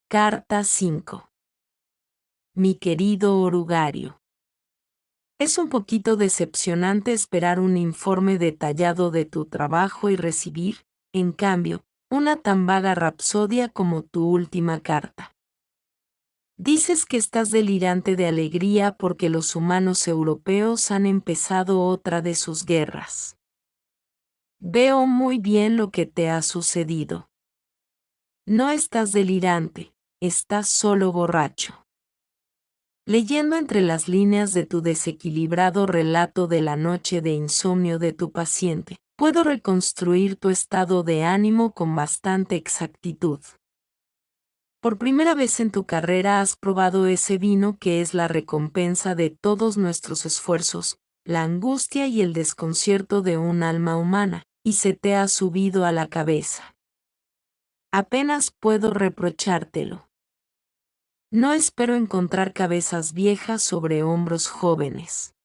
Carta 5. Mi querido orugario. Es un poquito decepcionante esperar un informe detallado de tu trabajo y recibir, en cambio, una tan vaga rapsodia como tu última carta. Dices que estás delirante de alegría porque los humanos europeos han empezado otra de sus guerras. Veo muy bien lo que te ha sucedido. No estás delirante, estás solo borracho. Leyendo entre las líneas de tu desequilibrado relato de la noche de insomnio de tu paciente, puedo reconstruir tu estado de ánimo con bastante exactitud. Por primera vez en tu carrera has probado ese vino que es la recompensa de todos nuestros esfuerzos, la angustia y el desconcierto de un alma humana, y se te ha subido a la cabeza. Apenas puedo reprochártelo. No espero encontrar cabezas viejas sobre hombros jóvenes.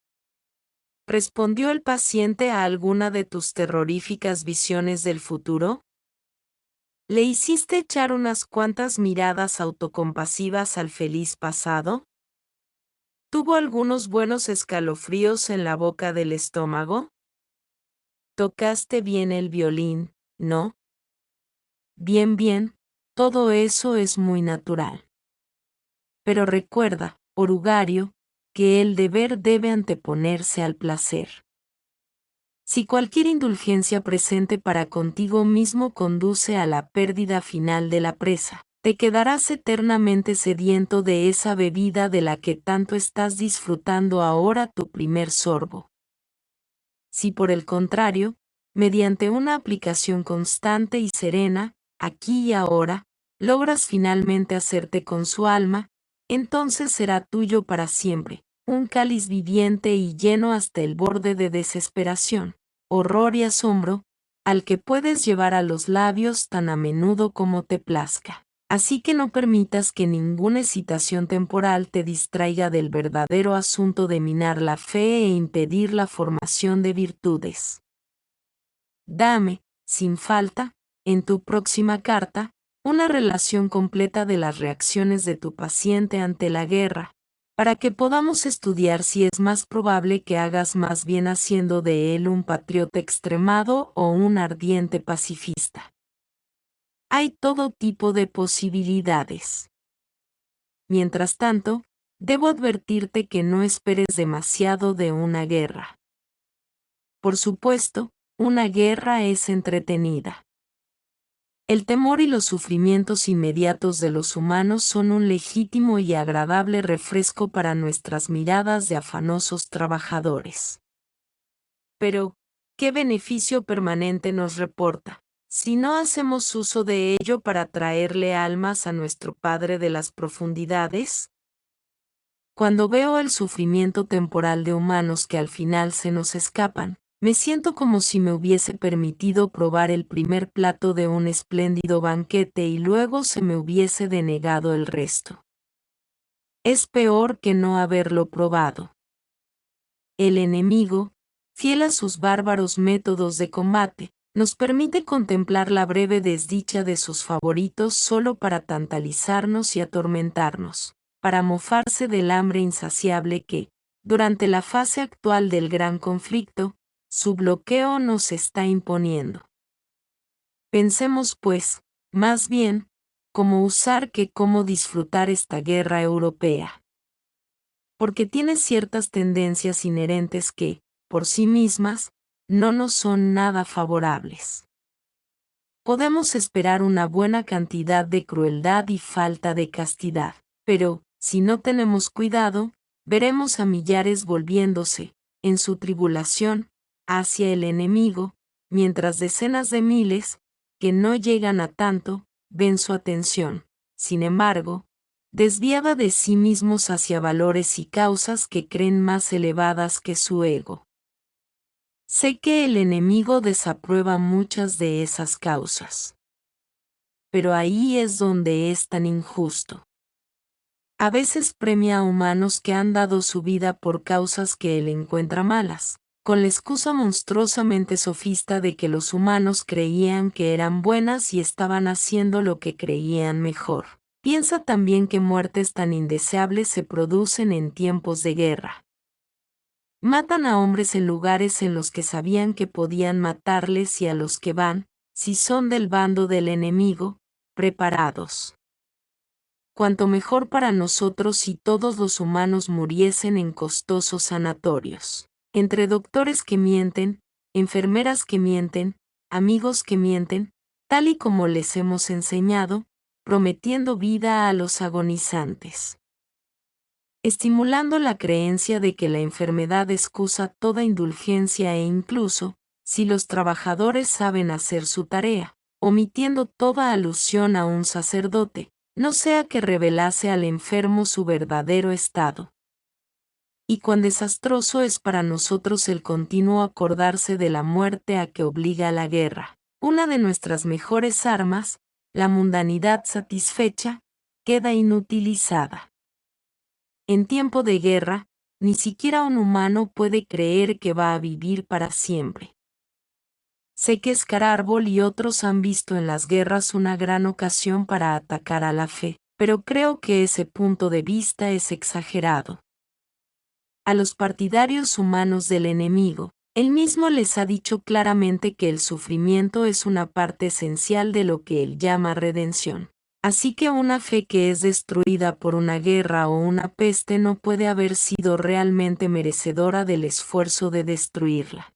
¿Respondió el paciente a alguna de tus terroríficas visiones del futuro? ¿Le hiciste echar unas cuantas miradas autocompasivas al feliz pasado? ¿Tuvo algunos buenos escalofríos en la boca del estómago? ¿Tocaste bien el violín, no? Bien, todo eso es muy natural. Pero recuerda, orugario, que el deber debe anteponerse al placer. Si cualquier indulgencia presente para contigo mismo conduce a la pérdida final de la presa, te quedarás eternamente sediento de esa bebida de la que tanto estás disfrutando ahora tu primer sorbo. Si por el contrario, mediante una aplicación constante y serena, aquí y ahora, logras finalmente hacerte con su alma, entonces será tuyo para siempre, un cáliz viviente y lleno hasta el borde de desesperación, horror y asombro, al que puedes llevar a los labios tan a menudo como te plazca. Así que no permitas que ninguna excitación temporal te distraiga del verdadero asunto de minar la fe e impedir la formación de virtudes. Dame, sin falta, en tu próxima carta, una relación completa de las reacciones de tu paciente ante la guerra, para que podamos estudiar si es más probable que hagas más bien haciendo de él un patriota extremado o un ardiente pacifista. Hay todo tipo de posibilidades. Mientras tanto, debo advertirte que no esperes demasiado de una guerra. Por supuesto, una guerra es entretenida. El temor y los sufrimientos inmediatos de los humanos son un legítimo y agradable refresco para nuestras miradas de afanosos trabajadores. Pero, ¿qué beneficio permanente nos reporta, si no hacemos uso de ello para traerle almas a nuestro Padre de las profundidades? Cuando veo el sufrimiento temporal de humanos que al final se nos escapan, me siento como si me hubiese permitido probar el primer plato de un espléndido banquete y luego se me hubiese denegado el resto. Es peor que no haberlo probado. El enemigo, fiel a sus bárbaros métodos de combate, nos permite contemplar la breve desdicha de sus favoritos solo para tantalizarnos y atormentarnos, para mofarse del hambre insaciable que, durante la fase actual del gran conflicto, su bloqueo nos está imponiendo. Pensemos pues, más bien, cómo usar que cómo disfrutar esta guerra europea. Porque tiene ciertas tendencias inherentes que, por sí mismas, no nos son nada favorables. Podemos esperar una buena cantidad de crueldad y falta de castidad, pero, si no tenemos cuidado, veremos a millares volviéndose, en su tribulación, hacia el enemigo, mientras decenas de miles, que no llegan a tanto, ven su atención, sin embargo, desviada de sí mismos hacia valores y causas que creen más elevadas que su ego. Sé que el enemigo desaprueba muchas de esas causas. Pero ahí es donde es tan injusto. A veces premia a humanos que han dado su vida por causas que él encuentra malas, con la excusa monstruosamente sofista de que los humanos creían que eran buenas y estaban haciendo lo que creían mejor. Piensa también que muertes tan indeseables se producen en tiempos de guerra. Matan a hombres en lugares en los que sabían que podían matarles y a los que van, si son del bando del enemigo, preparados. Cuanto mejor para nosotros si todos los humanos muriesen en costosos sanatorios. Entre doctores que mienten, enfermeras que mienten, amigos que mienten, tal y como les hemos enseñado, prometiendo vida a los agonizantes. Estimulando la creencia de que la enfermedad excusa toda indulgencia e incluso, si los trabajadores saben hacer su tarea, omitiendo toda alusión a un sacerdote, no sea que revelase al enfermo su verdadero estado. Y cuán desastroso es para nosotros el continuo acordarse de la muerte a que obliga la guerra. Una de nuestras mejores armas, la mundanidad satisfecha, queda inutilizada. En tiempo de guerra, ni siquiera un humano puede creer que va a vivir para siempre. Sé que Scarárbol y otros han visto en las guerras una gran ocasión para atacar a la fe, pero creo que ese punto de vista es exagerado. A los partidarios humanos del enemigo, él mismo les ha dicho claramente que el sufrimiento es una parte esencial de lo que él llama redención. Así que una fe que es destruida por una guerra o una peste no puede haber sido realmente merecedora del esfuerzo de destruirla.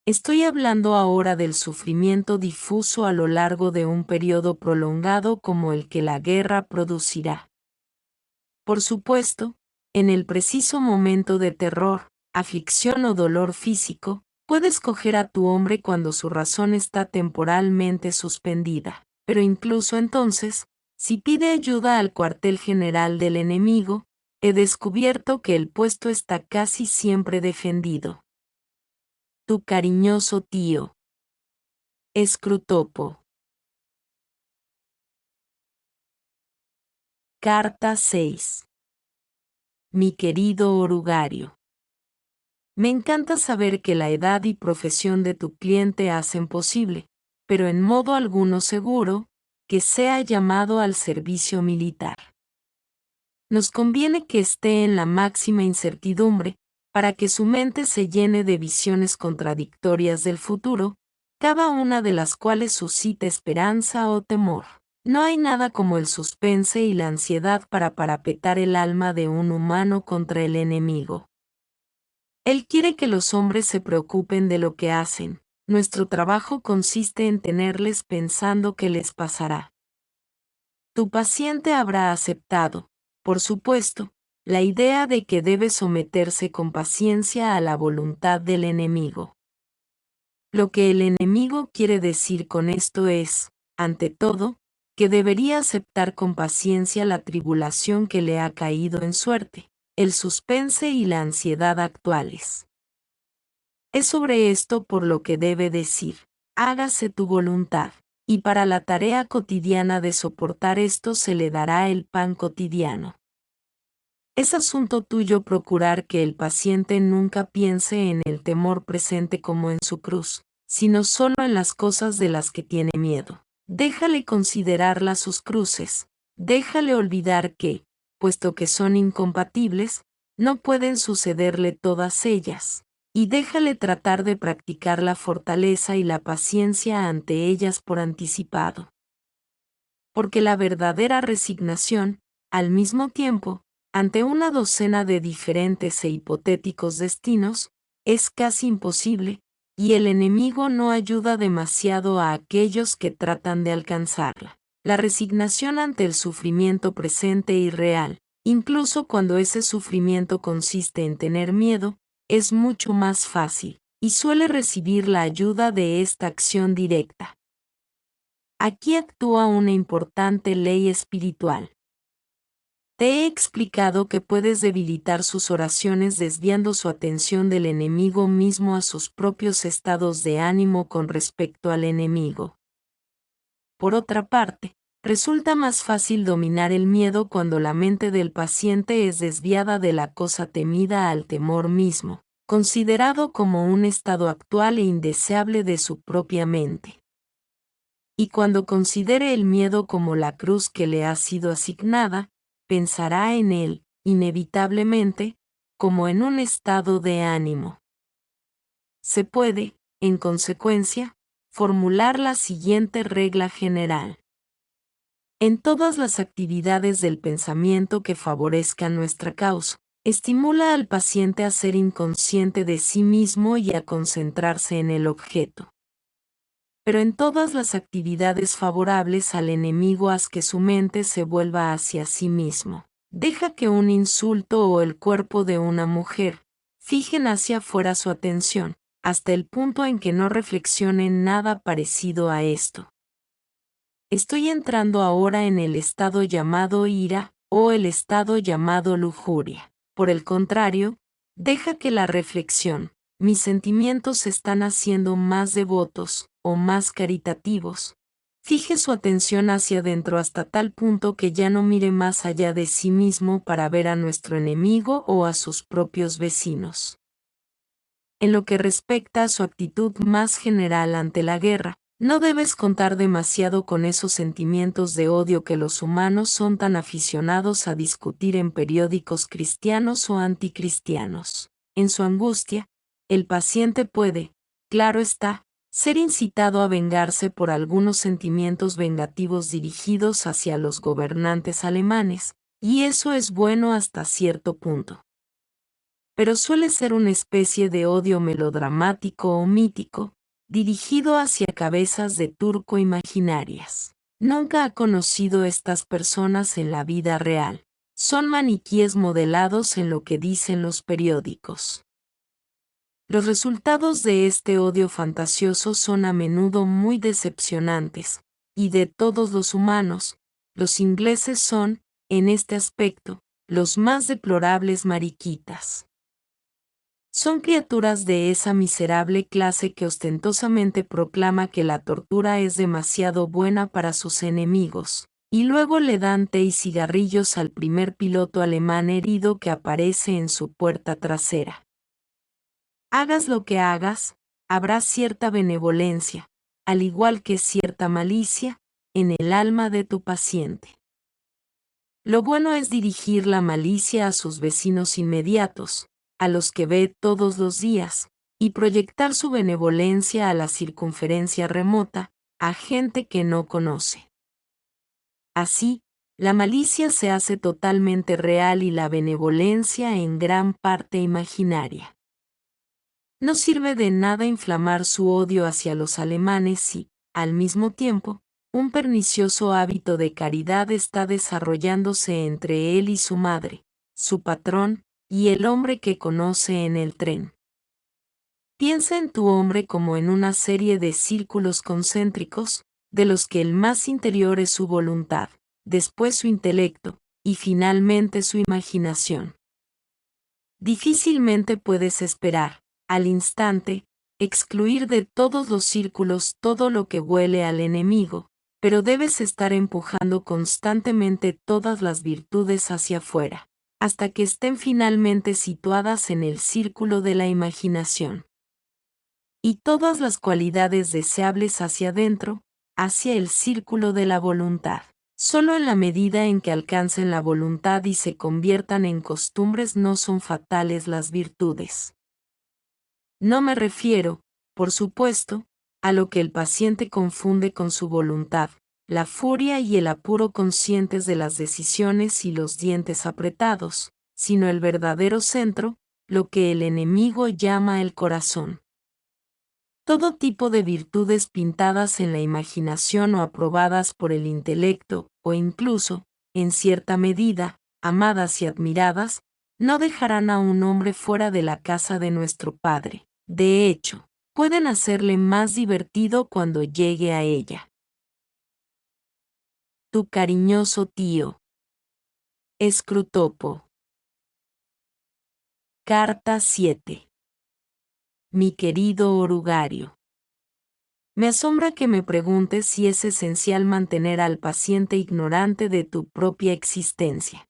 Estoy hablando ahora del sufrimiento difuso a lo largo de un periodo prolongado como el que la guerra producirá. Por supuesto, en el preciso momento de terror, aflicción o dolor físico, puedes coger a tu hombre cuando su razón está temporalmente suspendida. Pero incluso entonces, si pide ayuda al cuartel general del enemigo, he descubierto que el puesto está casi siempre defendido. Tu cariñoso tío. Scrutopo. Carta 6. Mi querido orugario. Me encanta saber que la edad y profesión de tu cliente hacen posible, pero en modo alguno seguro, que sea llamado al servicio militar. Nos conviene que esté en la máxima incertidumbre, para que su mente se llene de visiones contradictorias del futuro, cada una de las cuales suscita esperanza o temor. No hay nada como el suspense y la ansiedad para parapetar el alma de un humano contra el enemigo. Él quiere que los hombres se preocupen de lo que hacen. Nuestro trabajo consiste en tenerles pensando qué les pasará. Tu paciente habrá aceptado, por supuesto, la idea de que debe someterse con paciencia a la voluntad del enemigo. Lo que el enemigo quiere decir con esto es, ante todo, que debería aceptar con paciencia la tribulación que le ha caído en suerte, el suspense y la ansiedad actuales. Es sobre esto por lo que debe decir, hágase tu voluntad, y para la tarea cotidiana de soportar esto se le dará el pan cotidiano. Es asunto tuyo procurar que el paciente nunca piense en el temor presente como en su cruz, sino solo en las cosas de las que tiene miedo. Déjale considerarlas sus cruces, déjale olvidar que, puesto que son incompatibles, no pueden sucederle todas ellas, y déjale tratar de practicar la fortaleza y la paciencia ante ellas por anticipado. Porque la verdadera resignación, al mismo tiempo, ante una docena de diferentes e hipotéticos destinos, es casi imposible, y el enemigo no ayuda demasiado a aquellos que tratan de alcanzarla. La resignación ante el sufrimiento presente y real, incluso cuando ese sufrimiento consiste en tener miedo, es mucho más fácil, y suele recibir la ayuda de esta acción directa. Aquí actúa una importante ley espiritual. Te he explicado que puedes debilitar sus oraciones desviando su atención del enemigo mismo a sus propios estados de ánimo con respecto al enemigo. Por otra parte, resulta más fácil dominar el miedo cuando la mente del paciente es desviada de la cosa temida al temor mismo, considerado como un estado actual e indeseable de su propia mente. Y cuando considere el miedo como la cruz que le ha sido asignada, pensará en él, inevitablemente, como en un estado de ánimo. Se puede, en consecuencia, formular la siguiente regla general. En todas las actividades del pensamiento que favorezcan nuestra causa, estimula al paciente a ser inconsciente de sí mismo y a concentrarse en el objeto. Pero en todas las actividades favorables al enemigo haz que su mente se vuelva hacia sí mismo. Deja que un insulto o el cuerpo de una mujer fijen hacia afuera su atención, hasta el punto en que no reflexione nada parecido a esto. Estoy entrando ahora en el estado llamado ira, o el estado llamado lujuria. Por el contrario, deja que la reflexión, mis sentimientos se están haciendo más devotos, o más caritativos. Fije su atención hacia adentro hasta tal punto que ya no mire más allá de sí mismo para ver a nuestro enemigo o a sus propios vecinos. En lo que respecta a su actitud más general ante la guerra, no debes contar demasiado con esos sentimientos de odio que los humanos son tan aficionados a discutir en periódicos cristianos o anticristianos. En su angustia, el paciente puede, claro está, ser incitado a vengarse por algunos sentimientos vengativos dirigidos hacia los gobernantes alemanes, y eso es bueno hasta cierto punto. Pero suele ser una especie de odio melodramático o mítico, dirigido hacia cabezas de turco imaginarias. Nunca ha conocido estas personas en la vida real. Son maniquíes modelados en lo que dicen los periódicos. Los resultados de este odio fantasioso son a menudo muy decepcionantes, y de todos los humanos, los ingleses son, en este aspecto, los más deplorables mariquitas. Son criaturas de esa miserable clase que ostentosamente proclama que la tortura es demasiado buena para sus enemigos, y luego le dan té y cigarrillos al primer piloto alemán herido que aparece en su puerta trasera. Hagas lo que hagas, habrá cierta benevolencia, al igual que cierta malicia, en el alma de tu paciente. Lo bueno es dirigir la malicia a sus vecinos inmediatos, a los que ve todos los días, y proyectar su benevolencia a la circunferencia remota, a gente que no conoce. Así, la malicia se hace totalmente real y la benevolencia en gran parte imaginaria. No sirve de nada inflamar su odio hacia los alemanes si, al mismo tiempo, un pernicioso hábito de caridad está desarrollándose entre él y su madre, su patrón, y el hombre que conoce en el tren. Piensa en tu hombre como en una serie de círculos concéntricos, de los que el más interior es su voluntad, después su intelecto, y finalmente su imaginación. Difícilmente puedes esperar, al instante, excluir de todos los círculos todo lo que huele al enemigo, pero debes estar empujando constantemente todas las virtudes hacia afuera, hasta que estén finalmente situadas en el círculo de la imaginación. Y todas las cualidades deseables hacia adentro, hacia el círculo de la voluntad. Solo en la medida en que alcancen la voluntad y se conviertan en costumbres no son fatales las virtudes. No me refiero, por supuesto, a lo que el paciente confunde con su voluntad, la furia y el apuro conscientes de las decisiones y los dientes apretados, sino el verdadero centro, lo que el enemigo llama el corazón. Todo tipo de virtudes pintadas en la imaginación o aprobadas por el intelecto, o incluso, en cierta medida, amadas y admiradas, no dejarán a un hombre fuera de la casa de nuestro Padre. De hecho, pueden hacerle más divertido cuando llegue a ella. Tu cariñoso tío. Scrutopo. Carta 7. Mi querido orugario. Me asombra que me preguntes si es esencial mantener al paciente ignorante de tu propia existencia.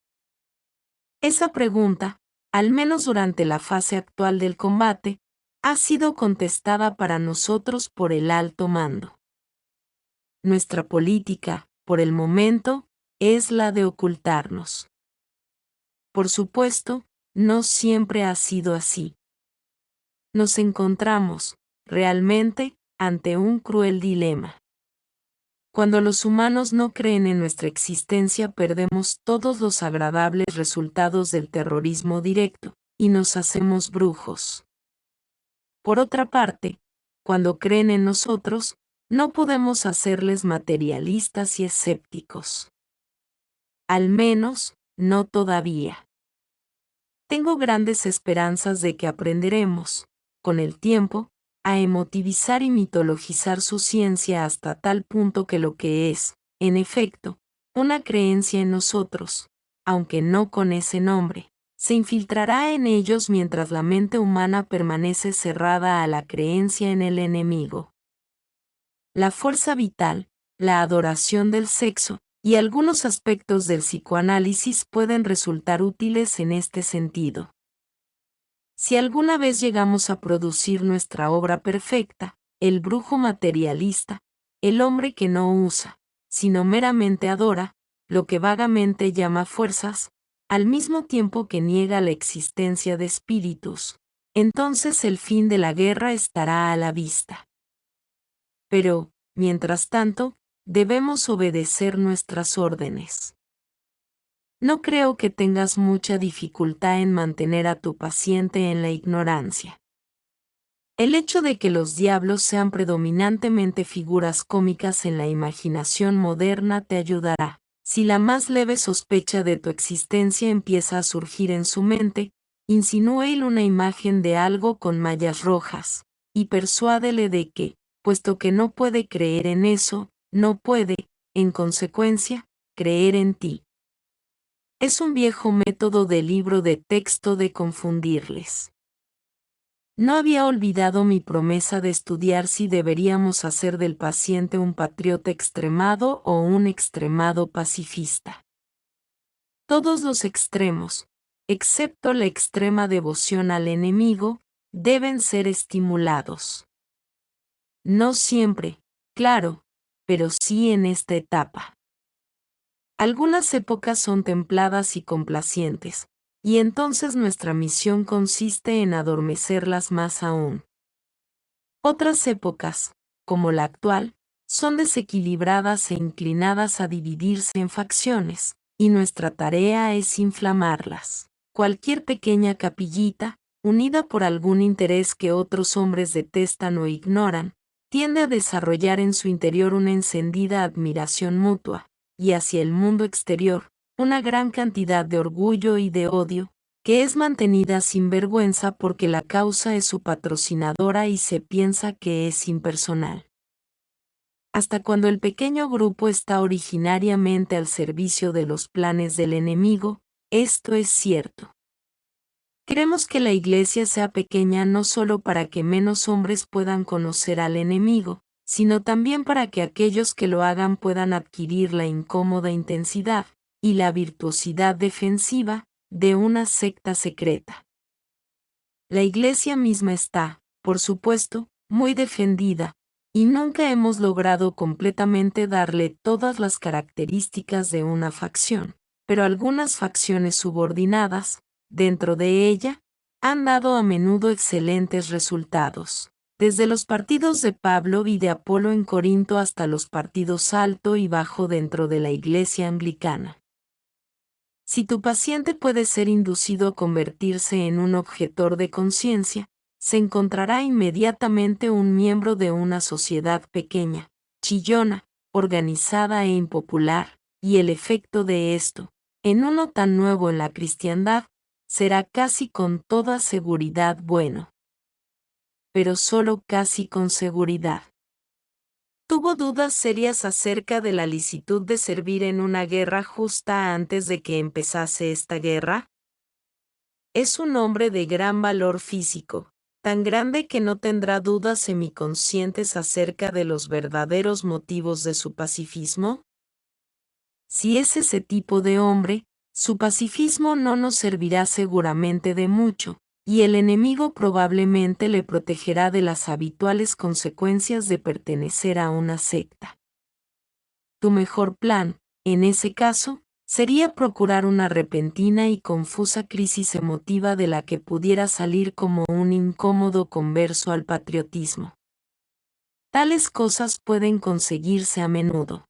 Esa pregunta, al menos durante la fase actual del combate, ha sido contestada para nosotros por el alto mando. nuestra política, por el momento, es la de ocultarnos. Por supuesto, no siempre ha sido así. Nos encontramos, realmente, ante un cruel dilema. Cuando los humanos no creen en nuestra existencia, perdemos todos los agradables resultados del terrorismo directo, y nos hacemos brujos. Por otra parte, cuando creen en nosotros, no podemos hacerles materialistas y escépticos. Al menos, no todavía. Tengo grandes esperanzas de que aprenderemos, con el tiempo, a emotivizar y mitologizar su ciencia hasta tal punto que lo que es, en efecto, una creencia en nosotros, aunque no con ese nombre, se infiltrará en ellos mientras la mente humana permanece cerrada a la creencia en el enemigo. La fuerza vital, la adoración del sexo, y algunos aspectos del psicoanálisis pueden resultar útiles en este sentido. Si alguna vez llegamos a producir nuestra obra perfecta, el brujo materialista, el hombre que no usa, sino meramente adora, lo que vagamente llama fuerzas, al mismo tiempo que niega la existencia de espíritus, entonces el fin de la guerra estará a la vista. Pero, mientras tanto, debemos obedecer nuestras órdenes. No creo que tengas mucha dificultad en mantener a tu paciente en la ignorancia. El hecho de que los diablos sean predominantemente figuras cómicas en la imaginación moderna te ayudará. Si la más leve sospecha de tu existencia empieza a surgir en su mente, insinúele una imagen de algo con mallas rojas, y persuádele de que, puesto que no puede creer en eso, no puede, en consecuencia, creer en ti. Es un viejo método del libro de texto de confundirles. No había olvidado mi promesa de estudiar si deberíamos hacer del paciente un patriota extremado o un extremado pacifista. Todos los extremos, excepto la extrema devoción al enemigo, deben ser estimulados. No siempre, claro, pero sí en esta etapa. Algunas épocas son templadas y complacientes, y entonces nuestra misión consiste en adormecerlas más aún. Otras épocas, como la actual, son desequilibradas e inclinadas a dividirse en facciones, y nuestra tarea es inflamarlas. Cualquier pequeña capillita, unida por algún interés que otros hombres detestan o ignoran, tiende a desarrollar en su interior una encendida admiración mutua, y hacia el mundo exterior, una gran cantidad de orgullo y de odio, que es mantenida sin vergüenza porque la causa es su patrocinadora y se piensa que es impersonal. Hasta cuando el pequeño grupo está originariamente al servicio de los planes del enemigo, esto es cierto. Queremos que la Iglesia sea pequeña no solo para que menos hombres puedan conocer al enemigo, sino también para que aquellos que lo hagan puedan adquirir la incómoda intensidad y la virtuosidad defensiva de una secta secreta. La Iglesia misma está, por supuesto, muy defendida, y nunca hemos logrado completamente darle todas las características de una facción, pero algunas facciones subordinadas, dentro de ella, han dado a menudo excelentes resultados. Desde los partidos de Pablo y de Apolo en Corinto hasta los partidos alto y bajo dentro de la Iglesia anglicana. Si tu paciente puede ser inducido a convertirse en un objetor de conciencia, se encontrará inmediatamente un miembro de una sociedad pequeña, chillona, organizada e impopular, y el efecto de esto, en uno tan nuevo en la cristiandad, será casi con toda seguridad bueno. Pero solo casi con seguridad. Tuvo dudas serias acerca de la licitud de servir en una guerra justa antes de que empezase esta guerra. Es un hombre de gran valor físico, tan grande que no tendrá dudas semiconscientes acerca de los verdaderos motivos de su pacifismo. Si es ese tipo de hombre, su pacifismo no nos servirá seguramente de mucho, y el enemigo probablemente le protegerá de las habituales consecuencias de pertenecer a una secta. Tu mejor plan, en ese caso, sería procurar una repentina y confusa crisis emotiva de la que pudiera salir como un incómodo converso al patriotismo. Tales cosas pueden conseguirse a menudo.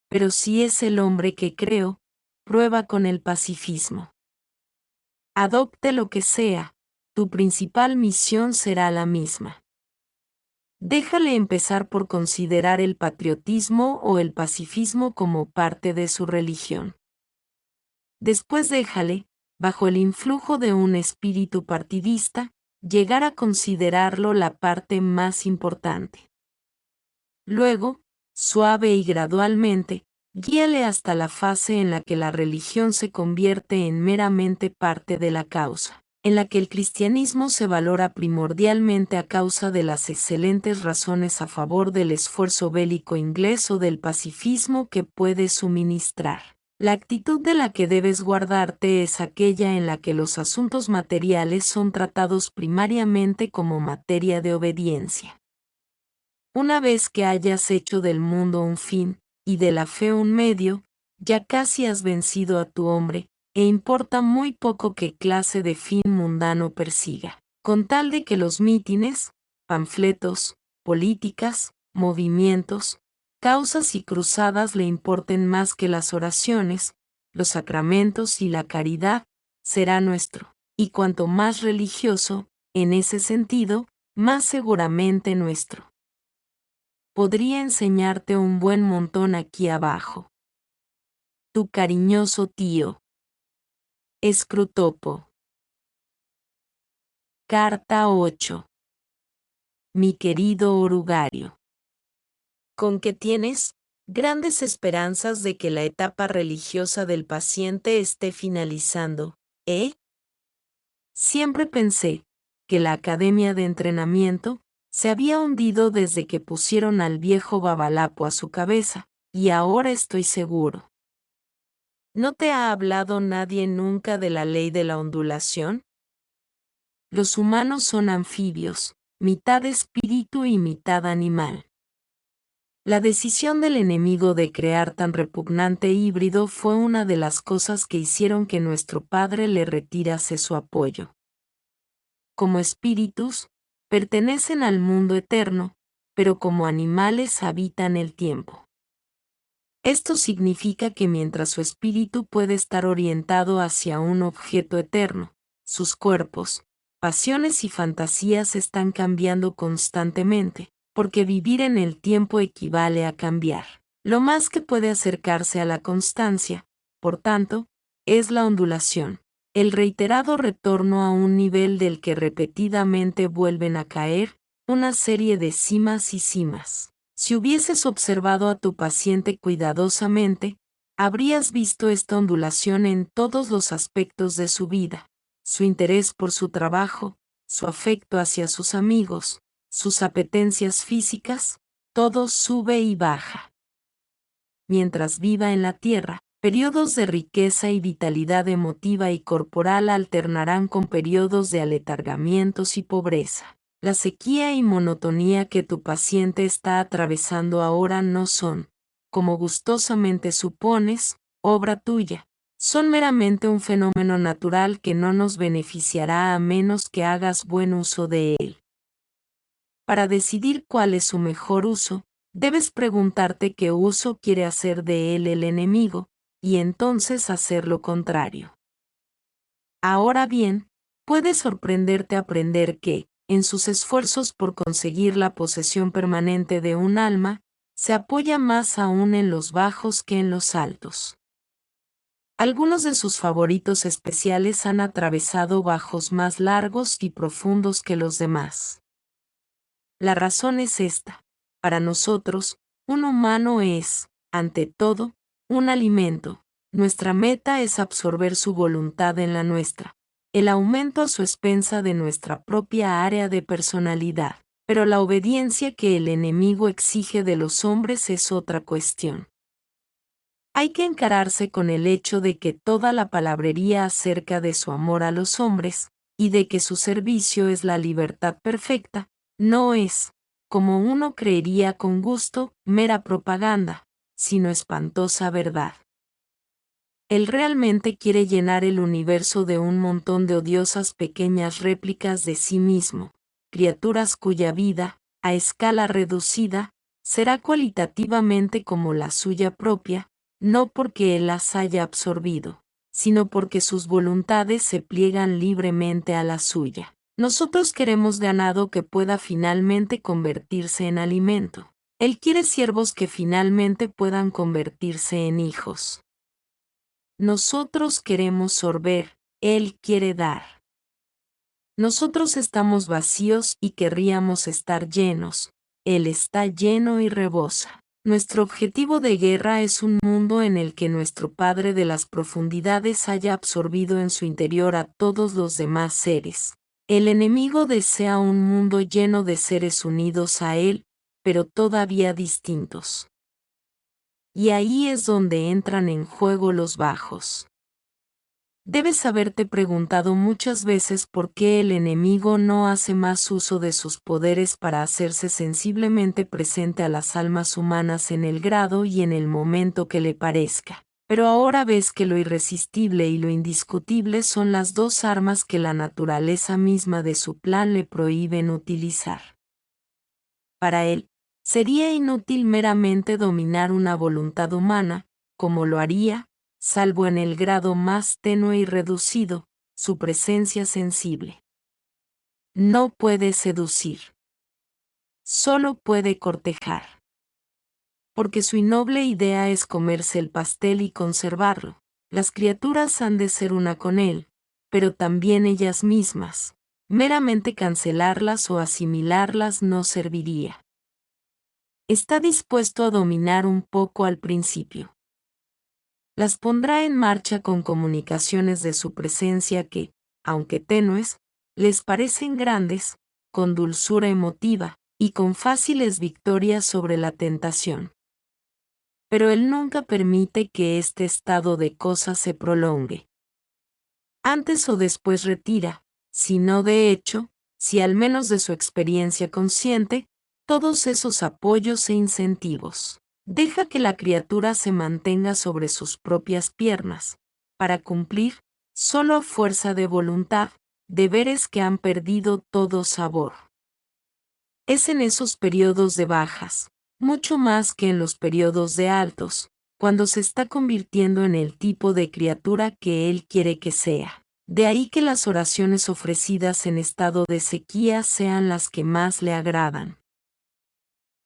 Pero si es el hombre que creo, prueba con el pacifismo. Adopte lo que sea, tu principal misión será la misma. Déjale empezar por considerar el patriotismo o el pacifismo como parte de su religión. Después déjale, bajo el influjo de un espíritu partidista, llegar a considerarlo la parte más importante. Luego, suave y gradualmente, guíale hasta la fase en la que la religión se convierte en meramente parte de la causa, en la que el cristianismo se valora primordialmente a causa de las excelentes razones a favor del esfuerzo bélico inglés o del pacifismo que puede suministrar. La actitud de la que debes guardarte es aquella en la que los asuntos materiales son tratados primariamente como materia de obediencia. Una vez que hayas hecho del mundo un fin, y de la fe un medio, ya casi has vencido a tu hombre, e importa muy poco qué clase de fin mundano persiga, con tal de que los mítines, panfletos, políticas, movimientos, causas y cruzadas le importen más que las oraciones, los sacramentos y la caridad, será nuestro, y cuanto más religioso, en ese sentido, más seguramente nuestro. Podría enseñarte un buen montón aquí abajo. Tu cariñoso tío. Scrutopo. Carta 8. Mi querido orugario. ¿Con qué tienes grandes esperanzas de que la etapa religiosa del paciente esté finalizando, eh? Siempre pensé que la academia de entrenamiento se había hundido desde que pusieron al viejo Babalapo a su cabeza, y ahora estoy seguro. ¿No te ha hablado nadie nunca de la ley de la ondulación? Los humanos son anfibios, mitad espíritu y mitad animal. La decisión del enemigo de crear tan repugnante híbrido fue una de las cosas que hicieron que nuestro padre le retirase su apoyo. Como espíritus, pertenecen al mundo eterno, pero como animales habitan el tiempo. Esto significa que mientras su espíritu puede estar orientado hacia un objeto eterno, sus cuerpos, pasiones y fantasías están cambiando constantemente, porque vivir en el tiempo equivale a cambiar. Lo más que puede acercarse a la constancia, por tanto, es la ondulación, el reiterado retorno a un nivel del que repetidamente vuelven a caer una serie de cimas y cimas. Si hubieses observado a tu paciente cuidadosamente, habrías visto esta ondulación en todos los aspectos de su vida, su interés por su trabajo, su afecto hacia sus amigos, sus apetencias físicas, todo sube y baja. Mientras viva en la tierra, periodos de riqueza y vitalidad emotiva y corporal alternarán con periodos de aletargamientos y pobreza. La sequía y monotonía que tu paciente está atravesando ahora no son, como gustosamente supones, obra tuya. Son meramente un fenómeno natural que no nos beneficiará a menos que hagas buen uso de él. Para decidir cuál es su mejor uso, debes preguntarte qué uso quiere hacer de él el enemigo, y entonces hacer lo contrario. Ahora bien, puede sorprenderte aprender que, en sus esfuerzos por conseguir la posesión permanente de un alma, se apoya más aún en los bajos que en los altos. Algunos de sus favoritos especiales han atravesado bajos más largos y profundos que los demás. La razón es esta: para nosotros, un humano es, ante todo, un alimento. Nuestra meta es absorber su voluntad en la nuestra, el aumento a su expensa de nuestra propia área de personalidad. Pero la obediencia que el enemigo exige de los hombres es otra cuestión. Hay que encararse con el hecho de que toda la palabrería acerca de su amor a los hombres, y de que su servicio es la libertad perfecta, no es, como uno creería con gusto, mera propaganda, sino espantosa verdad. Él realmente quiere llenar el universo de un montón de odiosas pequeñas réplicas de sí mismo, criaturas cuya vida, a escala reducida, será cualitativamente como la suya propia, no porque él las haya absorbido, sino porque sus voluntades se pliegan libremente a la suya. Nosotros queremos ganado que pueda finalmente convertirse en alimento. Él quiere siervos que finalmente puedan convertirse en hijos. Nosotros queremos sorber, Él quiere dar. Nosotros estamos vacíos y querríamos estar llenos, Él está lleno y rebosa. Nuestro objetivo de guerra es un mundo en el que nuestro Padre de las profundidades haya absorbido en su interior a todos los demás seres. El enemigo desea un mundo lleno de seres unidos a Él, pero todavía distintos. Y ahí es donde entran en juego los bajos. Debes haberte preguntado muchas veces por qué el enemigo no hace más uso de sus poderes para hacerse sensiblemente presente a las almas humanas en el grado y en el momento que le parezca. Pero ahora ves que lo irresistible y lo indiscutible son las dos armas que la naturaleza misma de su plan le prohíben utilizar. Para él, sería inútil meramente dominar una voluntad humana, como lo haría, salvo en el grado más tenue y reducido, su presencia sensible. No puede seducir. Solo puede cortejar. Porque su innoble idea es comerse el pastel y conservarlo. Las criaturas han de ser una con él, pero también ellas mismas. Meramente cancelarlas o asimilarlas no serviría. Está dispuesto a dominar un poco al principio. Las pondrá en marcha con comunicaciones de su presencia que, aunque tenues, les parecen grandes, con dulzura emotiva, y con fáciles victorias sobre la tentación. Pero él nunca permite que este estado de cosas se prolongue. Antes o después retira, si no de hecho, si al menos de su experiencia consciente, todos esos apoyos e incentivos. Deja que la criatura se mantenga sobre sus propias piernas, para cumplir, solo a fuerza de voluntad, deberes que han perdido todo sabor. Es en esos periodos de bajas, mucho más que en los periodos de altos, cuando se está convirtiendo en el tipo de criatura que él quiere que sea. De ahí que las oraciones ofrecidas en estado de sequía sean las que más le agradan.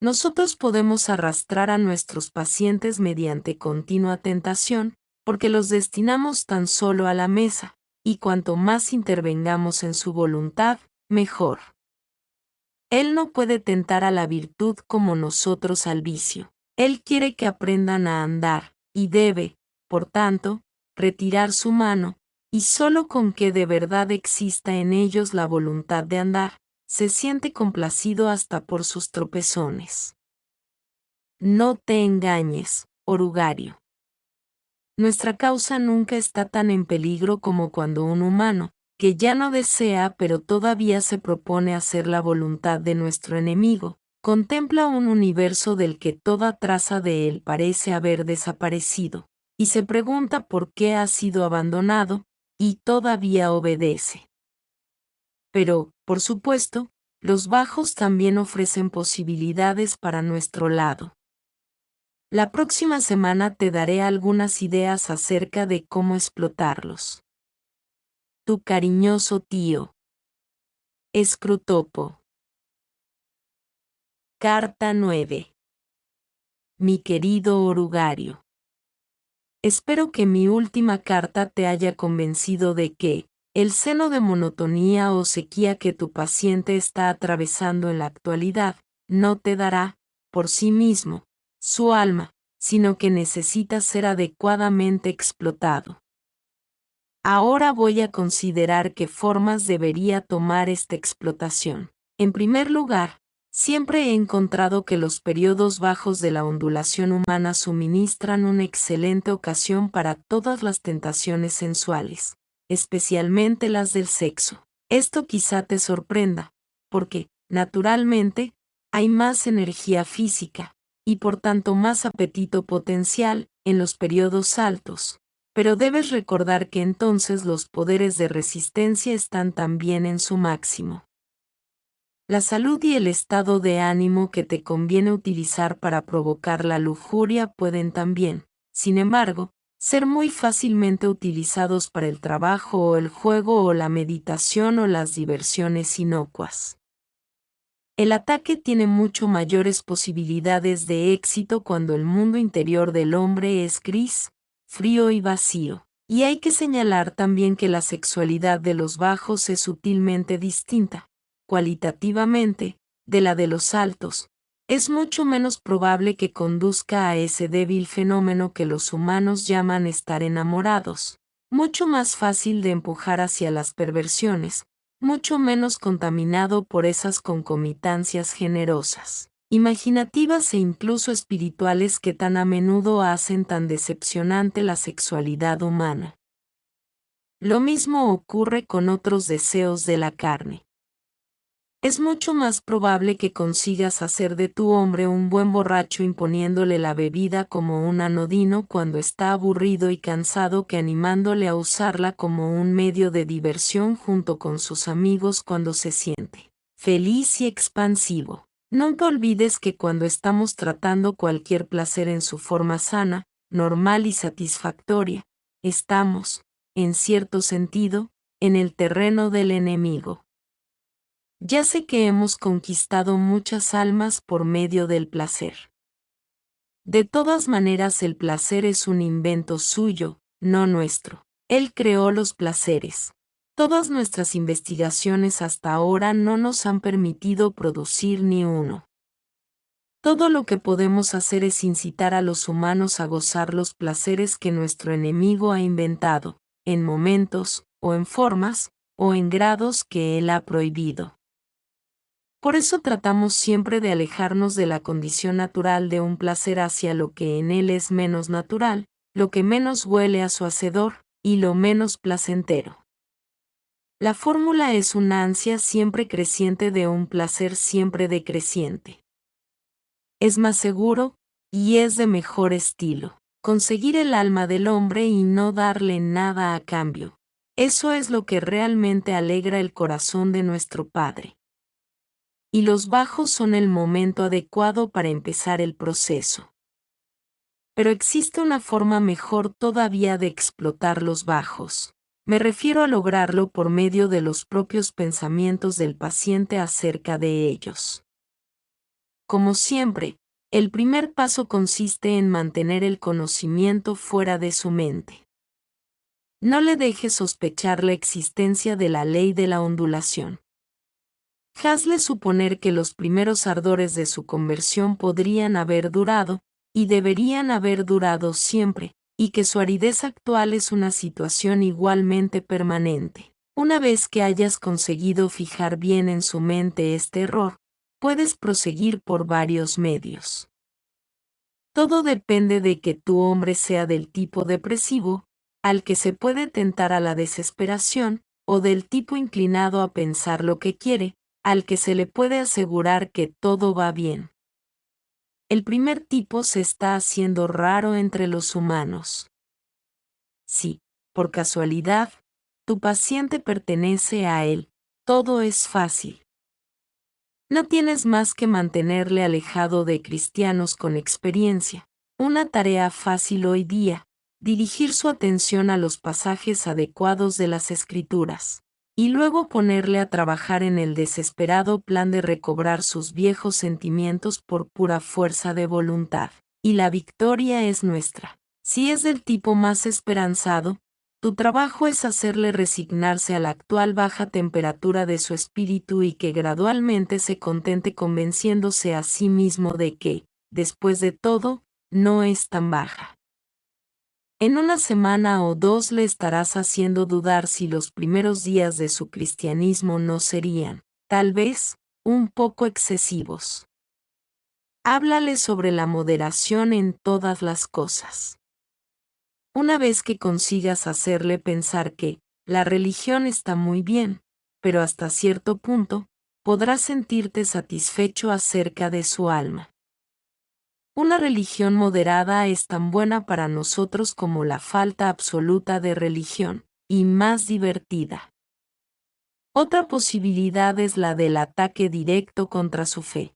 Nosotros podemos arrastrar a nuestros pacientes mediante continua tentación, porque los destinamos tan solo a la mesa, y cuanto más intervengamos en su voluntad, mejor. Él no puede tentar a la virtud como nosotros al vicio. Él quiere que aprendan a andar, y debe, por tanto, retirar su mano, y solo con que de verdad exista en ellos la voluntad de andar, se siente complacido hasta por sus tropezones. No te engañes, orugario. Nuestra causa nunca está tan en peligro como cuando un humano, que ya no desea pero todavía se propone hacer la voluntad de nuestro enemigo, contempla un universo del que toda traza de él parece haber desaparecido, y se pregunta por qué ha sido abandonado, y todavía obedece. Pero, por supuesto, los bajos también ofrecen posibilidades para nuestro lado. La próxima semana te daré algunas ideas acerca de cómo explotarlos. Tu cariñoso tío. Scrutopo. Carta 9. Mi querido orugario. Espero que mi última carta te haya convencido de que, el seno de monotonía o sequía que tu paciente está atravesando en la actualidad, no te dará, por sí mismo, su alma, sino que necesita ser adecuadamente explotado. Ahora voy a considerar qué formas debería tomar esta explotación. En primer lugar, siempre he encontrado que los periodos bajos de la ondulación humana suministran una excelente ocasión para todas las tentaciones sensuales, especialmente las del sexo. Esto quizá te sorprenda, porque, naturalmente, hay más energía física, y por tanto más apetito potencial, en los periodos altos. Pero debes recordar que entonces los poderes de resistencia están también en su máximo. La salud y el estado de ánimo que te conviene utilizar para provocar la lujuria pueden también, sin embargo, ser muy fácilmente utilizados para el trabajo o el juego o la meditación o las diversiones inocuas. El ataque tiene mucho mayores posibilidades de éxito cuando el mundo interior del hombre es gris, frío y vacío. Y hay que señalar también que la sexualidad de los bajos es sutilmente distinta, cualitativamente, de la de los altos. Es mucho menos probable que conduzca a ese débil fenómeno que los humanos llaman estar enamorados, mucho más fácil de empujar hacia las perversiones, mucho menos contaminado por esas concomitancias generosas, imaginativas e incluso espirituales que tan a menudo hacen tan decepcionante la sexualidad humana. Lo mismo ocurre con otros deseos de la carne. Es mucho más probable que consigas hacer de tu hombre un buen borracho imponiéndole la bebida como un anodino cuando está aburrido y cansado que animándole a usarla como un medio de diversión junto con sus amigos cuando se siente feliz y expansivo. Nunca olvides que cuando estamos tratando cualquier placer en su forma sana, normal y satisfactoria, estamos, en cierto sentido, en el terreno del enemigo. Ya sé que hemos conquistado muchas almas por medio del placer. De todas maneras, el placer es un invento suyo, no nuestro. Él creó los placeres. Todas nuestras investigaciones hasta ahora no nos han permitido producir ni uno. Todo lo que podemos hacer es incitar a los humanos a gozar los placeres que nuestro enemigo ha inventado, en momentos, o en formas, o en grados que él ha prohibido. Por eso tratamos siempre de alejarnos de la condición natural de un placer hacia lo que en él es menos natural, lo que menos huele a su hacedor, y lo menos placentero. La fórmula es una ansia siempre creciente de un placer siempre decreciente. Es más seguro, y es de mejor estilo, conseguir el alma del hombre y no darle nada a cambio. Eso es lo que realmente alegra el corazón de nuestro Padre. Y los bajos son el momento adecuado para empezar el proceso. Pero existe una forma mejor todavía de explotar los bajos. Me refiero a lograrlo por medio de los propios pensamientos del paciente acerca de ellos. Como siempre, el primer paso consiste en mantener el conocimiento fuera de su mente. No le dejes sospechar la existencia de la ley de la ondulación. Hazle suponer que los primeros ardores de su conversión podrían haber durado, y deberían haber durado siempre, y que su aridez actual es una situación igualmente permanente. Una vez que hayas conseguido fijar bien en su mente este error, puedes proseguir por varios medios. Todo depende de que tu hombre sea del tipo depresivo, al que se puede tentar a la desesperación, o del tipo inclinado a pensar lo que quiere, al que se le puede asegurar que todo va bien. El primer tipo se está haciendo raro entre los humanos. Si, por casualidad, tu paciente pertenece a él, todo es fácil. No tienes más que mantenerle alejado de cristianos con experiencia. Una tarea fácil hoy día, dirigir su atención a los pasajes adecuados de las Escrituras, y luego ponerle a trabajar en el desesperado plan de recobrar sus viejos sentimientos por pura fuerza de voluntad. Y la victoria es nuestra. Si es del tipo más esperanzado, tu trabajo es hacerle resignarse a la actual baja temperatura de su espíritu y que gradualmente se contente convenciéndose a sí mismo de que, después de todo, no es tan baja. En una semana o dos le estarás haciendo dudar si los primeros días de su cristianismo no serían, tal vez, un poco excesivos. Háblale sobre la moderación en todas las cosas. Una vez que consigas hacerle pensar que la religión está muy bien, pero hasta cierto punto, podrás sentirte satisfecho acerca de su alma. Una religión moderada es tan buena para nosotros como la falta absoluta de religión, y más divertida. Otra posibilidad es la del ataque directo contra su fe.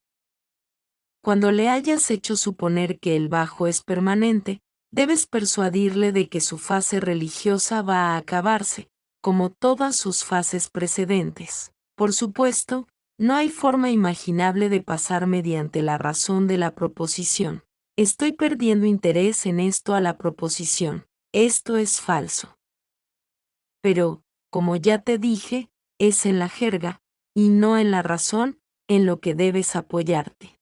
Cuando le hayas hecho suponer que el bajo es permanente, debes persuadirle de que su fase religiosa va a acabarse, como todas sus fases precedentes. Por supuesto, no hay forma imaginable de pasar mediante la razón de la proposición. Estoy perdiendo interés en esto a la proposición. Esto es falso. Pero, como ya te dije, es en la jerga, y no en la razón, en lo que debes apoyarte.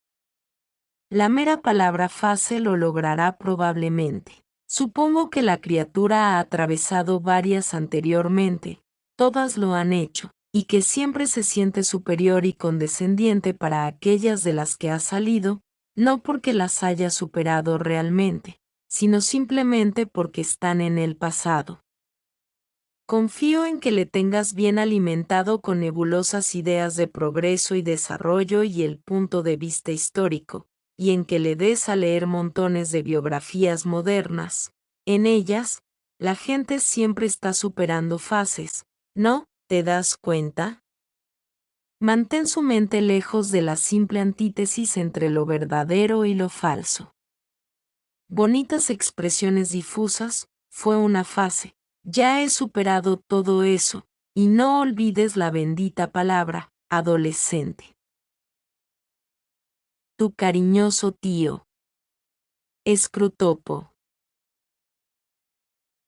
La mera palabra fase lo logrará probablemente. Supongo que la criatura ha atravesado varias anteriormente, todas lo han hecho, y que siempre se siente superior y condescendiente para aquellas de las que ha salido, no porque las haya superado realmente, sino simplemente porque están en el pasado. Confío en que le tengas bien alimentado con nebulosas ideas de progreso y desarrollo y el punto de vista histórico, y en que le des a leer montones de biografías modernas. En ellas, la gente siempre está superando fases, ¿no? ¿Te das cuenta? Mantén su mente lejos de la simple antítesis entre lo verdadero y lo falso. Bonitas expresiones difusas, fue una fase. Ya he superado todo eso, y no olvides la bendita palabra, adolescente. Tu cariñoso tío. Scrutopo.